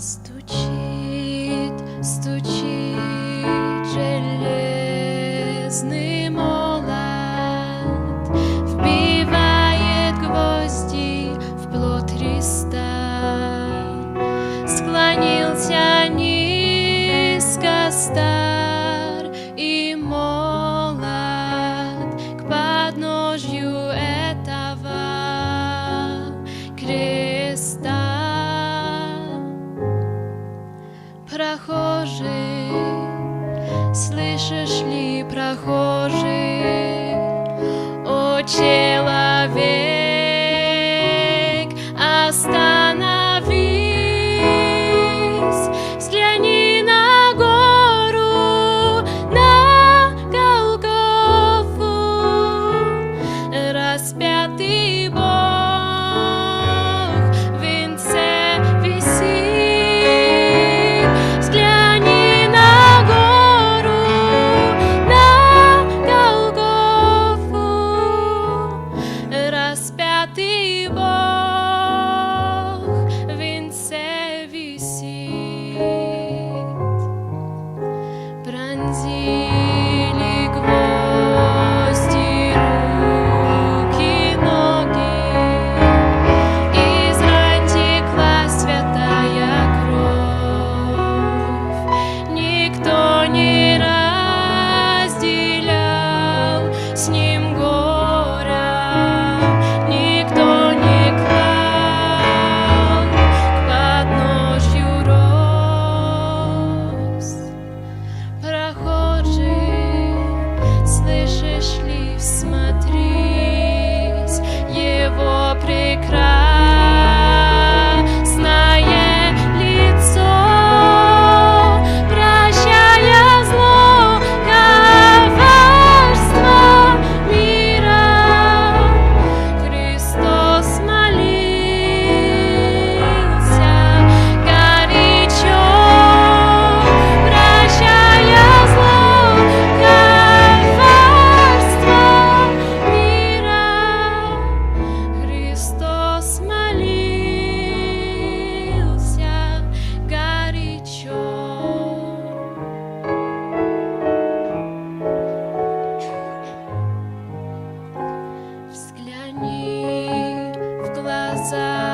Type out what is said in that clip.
Стучит, стучит железный молот, вбивает гвозди в плоть Христа. Склонился низко стар и молод к подножью этого креста. Прохожий, слышишь ли, прохожий, о человек, остановись, взгляни на гору, на Голгофу, распятый Бог в венце висит. Распятый Бог в венце висит. Пронзили гвозди руки, ноги, из ран текла святая кровь. Никто не разделял с ним горя, всмотрись, его прекрасное лицо, прощая зло, коварство мира. Христос молился горячо, прощая зло, Христос молился горячо. Взгляни в глаза